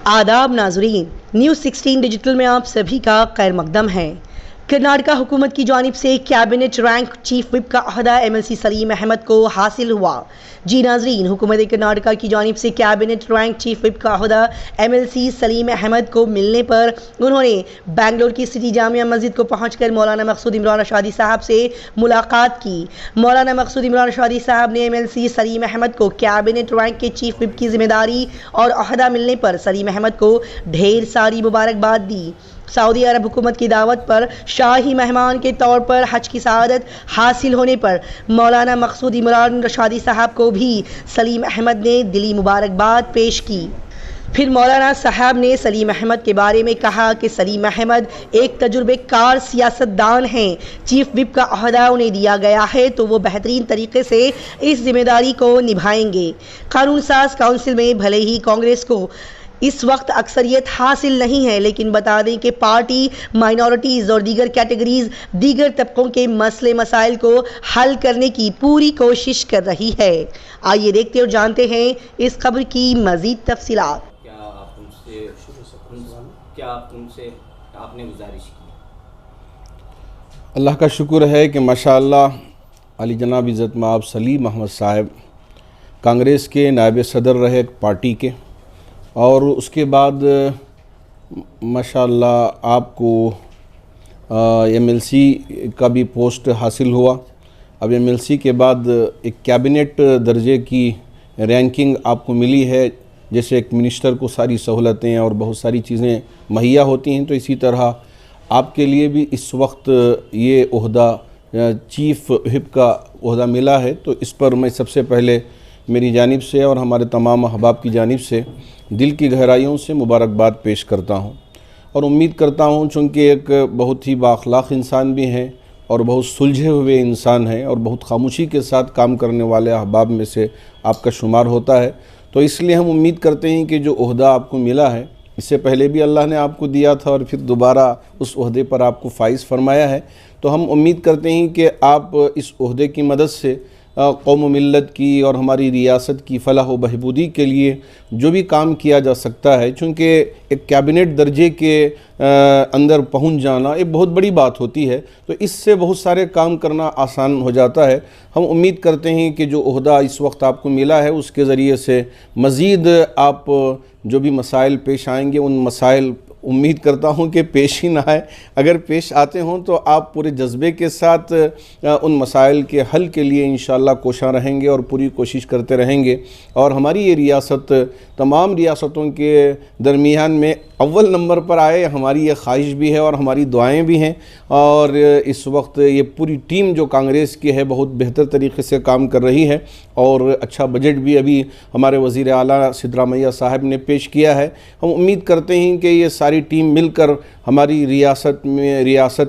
आदाब नाज़रीन, news 16 digital में आप सभी का खैर मकदम है। कर्नाटका हुकूमत की जानिब से कैबिनेट रैंक चीफ विप का अहदा एमएलसी सलीम अहमद को हासिल हुआ। जी नाजरीन, हुकूमत कर्नाटका की जानिब से कैबिनेट रैंक चीफ विप का अहदा एमएलसी सलीम अहमद को मिलने पर उन्होंने बेंगलोर की सिटी जामिया मस्जिद को पहुंचकर मौलाना मकसूद इमरान अशादी साहब से मुलाकात की। मौलाना मकसूद इमरान अशादी साहब ने एमएलसी सलीम अहमद को कैबिनेट रैंक के चीफ विप की जिम्मेदारी और अहदा मिलने पर सलीम अहमद को ढेर सारी मुबारकबाद दी। सऊदी अरब हुकूमत की दावत पर शाही मेहमान के तौर पर हज की सआदत हासिल होने पर मौलाना मकसूद इमरान रशादी साहब को भी सलीम अहमद ने दिली मुबारकबाद पेश की। फिर मौलाना साहब ने सलीम अहमद के बारे में कहा कि सलीम अहमद एक तजुर्बेकार सियासतदान हैं। चीफ विप का अहदा उन्हें दिया गया है तो वो बेहतरीन तरीके से इस जिम्मेदारी को निभाएंगे। कानून साज काउंसिल में भले ही कांग्रेस को इस वक्त अक्सरियत हासिल नहीं है, लेकिन बता दें कि पार्टी माइनॉरिटीज़ और दीगर कैटेगरीज दीगर तबकों के मसले मसाइल को हल करने की पूरी कोशिश कर रही है। आइए देखते और जानते हैं इस खबर की मज़ीद तफसीलात। क्या उनसे आपने गुजारिश की? अल्लाह का शुक्र है कि माशाअल्लाह अली जनाब इज़्ज़त माब सलीम अहमद साहब कांग्रेस के नायब सदर रहे पार्टी के, और उसके बाद माशाअल्लाह आपको एमएलसी का भी पोस्ट हासिल हुआ। अब एमएलसी के बाद एक कैबिनेट दर्जे की रैंकिंग आपको मिली है। जैसे एक मिनिस्टर को सारी सहूलतें और बहुत सारी चीज़ें मुहैया होती हैं, तो इसी तरह आपके लिए भी इस वक्त ये ओहदा चीफ व्हिप का ओहदा मिला है। तो इस पर मैं सबसे पहले मेरी जानिब से और हमारे तमाम अहबाब की जानिब से दिल की गहराइयों से मुबारकबाद पेश करता हूँ, और उम्मीद करता हूँ चूँकि एक बहुत ही बाअखलाक इंसान भी हैं और बहुत सुलझे हुए इंसान हैं और बहुत खामोशी के साथ काम करने वाले अहबाब में से आपका शुमार होता है, तो इसलिए हम उम्मीद करते हैं कि जो ओहदा आपको मिला है, इससे पहले भी अल्लाह ने आपको दिया था और फिर दोबारा उस ओहदे पर आपको फाइज फरमाया है, तो हम उम्मीद करते हैं कि आप इस ओहदे की मदद से कौम मिल्लत की और हमारी रियासत की फलाह व बहबूदी के लिए जो भी काम किया जा सकता है, चूँकि एक कैबिनेट दर्जे के अंदर पहुंच जाना एक बहुत बड़ी बात होती है, तो इससे बहुत सारे काम करना आसान हो जाता है। हम उम्मीद करते हैं कि जो ओहदा इस वक्त आपको मिला है उसके ज़रिए से मज़ीद आप जो भी मसाइल पेश आएंगे, उन मसाइल उम्मीद करता हूं कि पेश ही ना आए, अगर पेश आते हों तो आप पूरे जज्बे के साथ उन मसाइल के हल के लिए इंशाअल्लाह कोशा रहेंगे और पूरी कोशिश करते रहेंगे। और हमारी ये रियासत तमाम रियासतों के दरमियान में अव्वल नंबर पर आए, हमारी ये ख्वाहिश भी है और हमारी दुआएं भी हैं। और इस वक्त ये पूरी टीम जो कांग्रेस की है बहुत बेहतर तरीके से काम कर रही है, और अच्छा बजट भी अभी हमारे वज़ीर आला सिद्धरामैया साहब ने पेश किया है। हम उम्मीद करते हैं कि ये सारी टीम मिलकर हमारी रियासत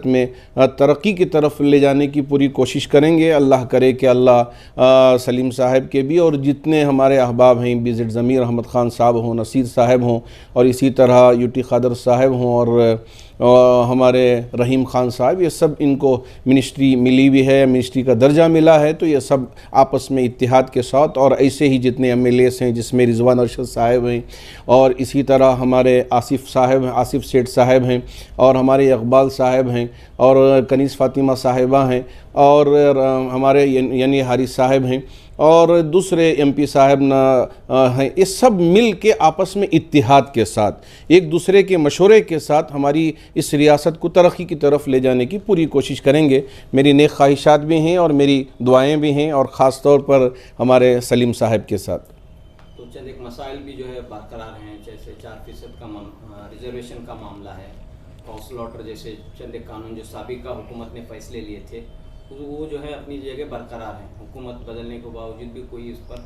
में तरक्की की तरफ ले जाने की पूरी कोशिश करेंगे। अल्लाह करे कि अल्लाह सलीम साहब के भी और जितने हमारे अहबाब हैं, बिज़ट ज़मीर अहमद ख़ान साहब हों, नसीर साहब हों, और इसी तरह यूटी ख़ादर साहब हों, और हमारे रहीम ख़ान साहब, ये सब इनको मिनिस्ट्री मिली हुई है, मिनिस्ट्री का दर्जा मिला है, तो ये सब आपस में इत्तिहाद के साथ, और ऐसे ही जितने एमएलएस हैं जिसमें रिजवान अरशद साहब हैं, और इसी तरह हमारे आसिफ सेठ साहब हैं, और हमारे इकबाल साहब हैं, और कनीस फ़ातिमा साहिबा हैं, और हमारे यानी हारिस साहब हैं, और दूसरे एमपी साहब हैं। ये सब मिल के आपस में इत्तिहाद के साथ एक दूसरे के मशवरे के साथ हमारी इस रियासत को तरक्की की तरफ ले जाने की पूरी कोशिश करेंगे। मेरी नेक ख्वाहिशात भी हैं और मेरी दुआएं भी हैं, और ख़ास तौर पर हमारे सलीम साहब के साथ। तो चंद एक मसाइल भी जो है बरकरार हैं, जैसे 4% का रिजर्वेशन का मामला है, काउंसिल ऑर्डर जैसे चंद एक कानून जो साबिका हुकूमत ने फ़ैसले लिए थे, तो वो जो है अपनी जगह बरकरार है। हुकूमत बदलने के बावजूद भी कोई इस पर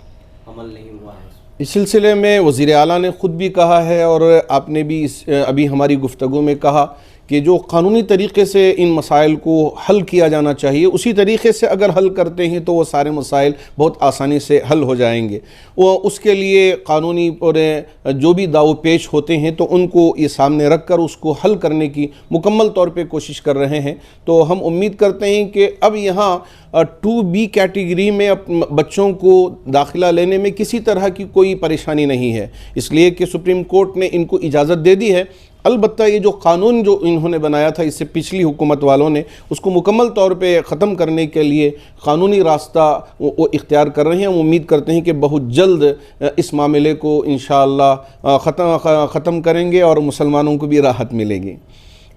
अमल नहीं हुआ है। इस सिलसिले में वज़ीर आला ने ख़ुद भी कहा है, और आपने भी अभी हमारी गुफ्तगू में कहा कि जो कानूनी तरीके से इन मसाइल को हल किया जाना चाहिए उसी तरीके से अगर हल करते हैं तो वो सारे मसाइल बहुत आसानी से हल हो जाएंगे। वो उसके लिए कानूनी और जो भी दाव पेश होते हैं तो उनको ये सामने रख कर उसको हल करने की मुकम्मल तौर पे कोशिश कर रहे हैं। तो हम उम्मीद करते हैं कि अब यहाँ 2B कैटेगरी में बच्चों को दाखिला लेने में किसी तरह की कोई परेशानी नहीं है, इसलिए कि सुप्रीम कोर्ट ने इनको इजाज़त दे दी है। अलबत्ता ये जो कानून जो इन्होंने बनाया था इससे पिछली हुकूमत वालों ने उसको मुकम्मल तौर पे ख़त्म करने के लिए कानूनी रास्ता वो इख्तियार कर रहे हैं। हम उम्मीद करते हैं कि बहुत जल्द इस मामले को इंशाअल्लाह ख़त्म करेंगे और मुसलमानों को भी राहत मिलेगी।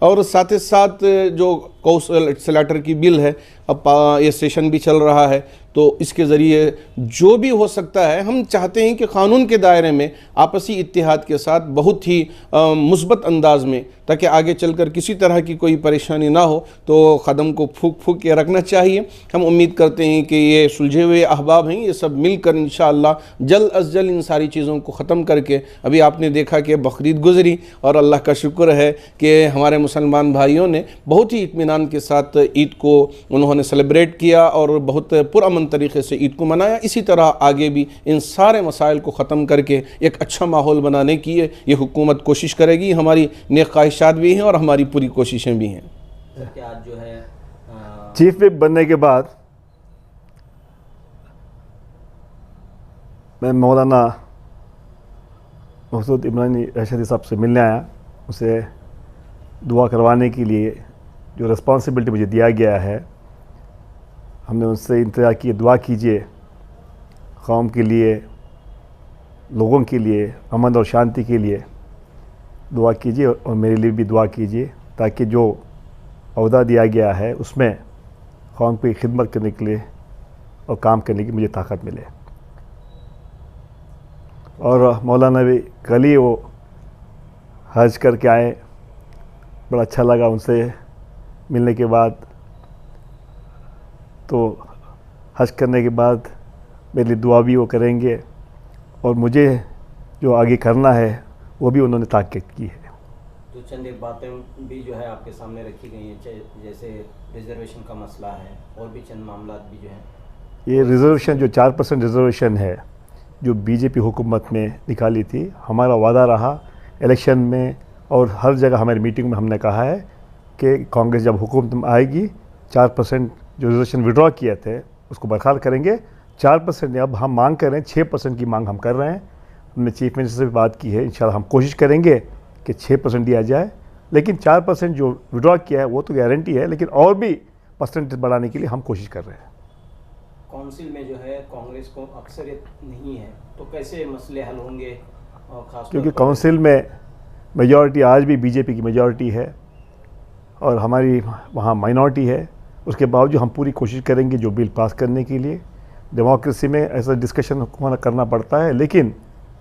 और साथ ही साथ जो कॉन्सुलेटर की बिल है, अब ये सेशन भी चल रहा है तो इसके ज़रिए जो भी हो सकता है हम चाहते हैं कि क़ानून के दायरे में आपसी इत्तेहाद के साथ बहुत ही मुस्बत अंदाज में, ताकि आगे चलकर किसी तरह की कोई परेशानी ना हो, तो कदम को फूंक फूंक के रखना चाहिए। हम उम्मीद करते हैं कि ये सुलझे हुए अहबाब हैं, ये सब मिलकर इंशाअल्लाह जल्द अज जल्द इन सारी चीज़ों को ख़त्म करके, अभी आपने देखा कि बकरीद गुजरी और अल्लाह का शुक्र है कि हमारे मुसलमान भाइयों ने बहुत ही इत्मीनान के साथ ईद को उन्होंने सेलिब्रेट किया और बहुत पुरअमन तरीके से ईद को मनाया। इसी तरह आगे भी इन सारे मसाइल को ख़त्म करके एक अच्छा माहौल बनाने की ये हुकूमत कोशिश करेगी। हमारी नेक ख्वाहिशात भी हैं और हमारी पूरी कोशिशें भी हैं। क्या आज जो है चीफ विप बनने के बाद मैं मौलाना मकसूद इमरानी रशीदी साहब से मिलने आया, उसे दुआ करवाने के लिए जो रिस्पॉन्सिबिलिटी मुझे दिया गया है, हमने उनसे इंतज़ार किए दुआ कीजिए कौम के लिए, लोगों के लिए, अमन और शांति के लिए दुआ कीजिए और मेरे लिए भी दुआ कीजिए ताकि जो ओहदा दिया गया है उसमें कौम की खिदमत करने के लिए और काम करने की मुझे ताकत मिले। और मौलाना भी कल ही वो हज करके आए, बड़ा अच्छा लगा उनसे मिलने के बाद। तो हज करने के बाद मेरे लिए दुआ भी वो करेंगे और मुझे जो आगे करना है वो भी उन्होंने ताकीद की है। तो चंद एक बातें भी जो है आपके सामने रखी गई हैं, जैसे रिजर्वेशन का मसला है और भी चंद मामला भी जो हैं। ये रिजर्वेशन जो 4% रिजर्वेशन है जो बीजेपी हुकूमत ने निकाली थी, हमारा वादा रहा इलेक्शन में और हर जगह हमारी मीटिंग में हमने कहा है कि कांग्रेस जब हुकूमत में आएगी 4% जो रिजर्वेशन विड्रॉ किए थे उसको बरकरार करेंगे। 4% ने अब हम मांग कर रहे हैं, 6% की मांग हम कर रहे हैं। हमने चीफ मिनिस्टर से भी बात की है, इंशाल्लाह हम कोशिश करेंगे कि 6% दिया जाए, लेकिन 4% जो विड्रॉ किया है वो तो गारंटी है, लेकिन और भी परसेंटेज बढ़ाने के लिए हम कोशिश कर रहे हैं। काउंसिल में जो है कांग्रेस को अक्सरियत नहीं है, तो कैसे मसले हल होंगे? और खास क्योंकि काउंसिल में मेजॉरिटी आज भी बीजेपी की मेजॉरिटी है और हमारी वहाँ माइनॉरिटी है, उसके बावजूद हम पूरी कोशिश करेंगे जो बिल पास करने के लिए। डेमोक्रेसी में ऐसा डिस्कशन करना पड़ता है, लेकिन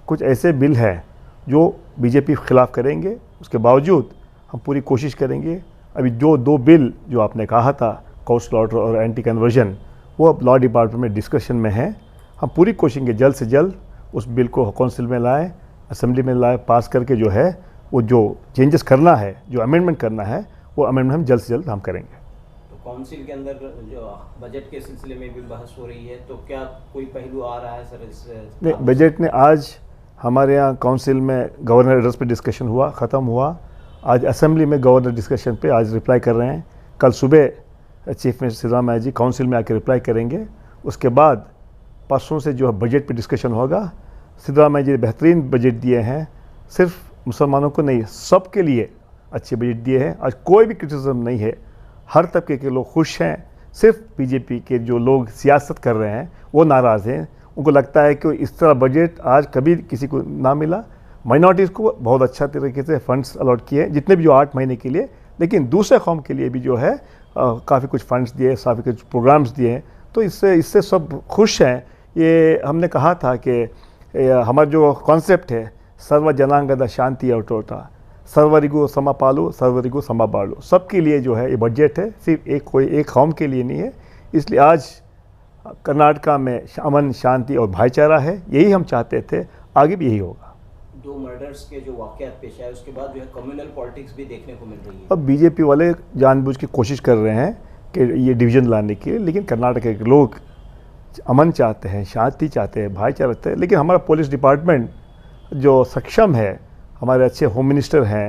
कुछ ऐसे बिल हैं जो बीजेपी खिलाफ करेंगे, उसके बावजूद हम पूरी कोशिश करेंगे। अभी जो 2 बिल जो आपने कहा था, कॉन्सुलेटर और एंटी कन्वर्जन, वो अब लॉ डिपार्टमेंट में डिस्कशन में है। हम पूरी कोशिश करेंगे जल्द से जल्द उस बिल को काउंसिल में लाएँ, असेंबली में लाए, पास करके जो है वो जो चेंजेस करना है, जो अमेंडमेंट करना है, वो अमेंडमेंट हम जल्द से जल्द हम करेंगे। काउंसिल के अंदर जो बजट के सिलसिले में भी बहस हो रही है, तो क्या कोई पहलू आ रहा है सर इस? नहीं, बजट ने आज हमारे यहाँ काउंसिल में गवर्नर एड्रेस पे डिस्कशन हुआ, ख़त्म हुआ। आज असेंबली में गवर्नर डिस्कशन पे आज रिप्लाई कर रहे हैं। कल सुबह चीफ मिनिस्टर सिद्धरामैया जी काउंसिल में आकर रिप्लाई करेंगे। उसके बाद परसों से जो है बजट पे डिस्कशन होगा। सिद्धरामैया जी बेहतरीन बजट दिए हैं, सिर्फ मुसलमानों को नहीं, सब के लिए अच्छे बजट दिए हैं। आज कोई भी क्रिटिसिज्म नहीं है, हर तबके के लोग खुश हैं। सिर्फ बीजेपी के जो लोग सियासत कर रहे हैं वो नाराज़ हैं, उनको लगता है कि इस तरह बजट आज कभी किसी को ना मिला। माइनॉरिटीज़ को बहुत अच्छा तरीके से फंड्स अलॉट किए, जितने भी जो 8 महीने के लिए, लेकिन दूसरे कौम के लिए भी जो है काफ़ी कुछ फंड्स दिए, काफ़ी कुछ प्रोग्राम्स दिए, तो इससे सब खुश हैं। ये हमने कहा था कि हमारा जो कॉन्सेप्ट है सर्व जनांगद शांति और टोटा, सर्वरिगु समापालू सर्वरिगु समाबालू, सबके लिए जो है ये बजट है, सिर्फ कोई एक कौम के लिए नहीं है। इसलिए आज कर्नाटका में अमन, शांति और भाईचारा है, यही हम चाहते थे, आगे भी यही होगा। दो मर्डर्स के जो वाकयात पेश आए उसके बाद जो है कम्युनल पॉलिटिक्स भी देखने को मिल रही है। अब बीजेपी वाले जानबूझ के कोशिश कर रहे हैं कि ये डिवीज़न लाने की, लेकिन कर्नाटक के लोग अमन चाहते हैं, शांति चाहते हैं, भाईचारा चाहते हैं। लेकिन हमारा पुलिस डिपार्टमेंट जो सक्षम है, हमारे अच्छे होम मिनिस्टर हैं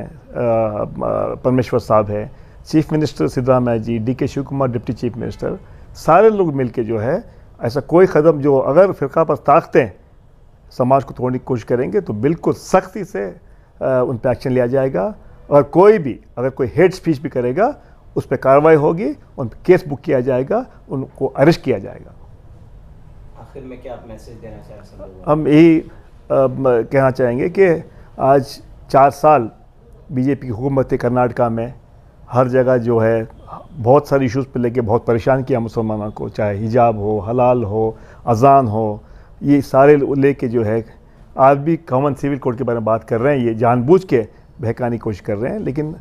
परमेश्वर साहब हैं, chief minister Siddaramaiah ji, DK Shivakumar deputy chief minister, सारे लोग मिलके जो है ऐसा कोई कदम जो अगर फ़िरका पर ताकतें समाज को तोड़ने की कोशिश करेंगे तो बिल्कुल सख्ती से उन पर एक्शन लिया जाएगा। और कोई भी अगर कोई हेट स्पीच भी करेगा उस पर कार्रवाई होगी, उन पर केस बुक किया जाएगा, उनको अरेस्ट किया जाएगा। आखिर में क्या आप मैसेज देना चाह रहे हैं? हम यही कहना चाहेंगे कि आज 4 साल बीजेपी की हुकूमत है कर्नाटका में, हर जगह जो है बहुत सारे इश्यूज़ पे लेके बहुत परेशान किया मुसलमानों को, चाहे हिजाब हो, हलाल हो, अजान हो, ये सारे लेके जो है आज भी कॉमन सिविल कोड के बारे में बात कर रहे हैं। ये जानबूझ के बहकाने की कोशिश कर रहे हैं, लेकिन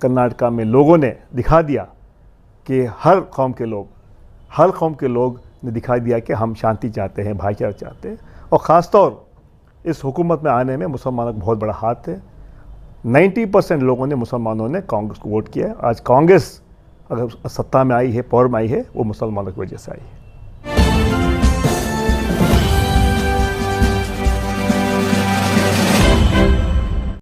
कर्नाटका में लोगों ने दिखा दिया कि हर कौम के लोग ने दिखा दिया कि हम शांति चाहते हैं, भाईचारा चाहते हैं। और ख़ास तौर इस हुकूमत में आने में मुसलमानों का बहुत बड़ा हाथ है। 90% लोगों ने, मुसलमानों ने कांग्रेस को वोट किया है। आज कांग्रेस अगर सत्ता में आई है, पावर में आई है, वो मुसलमानों की वजह से आई है।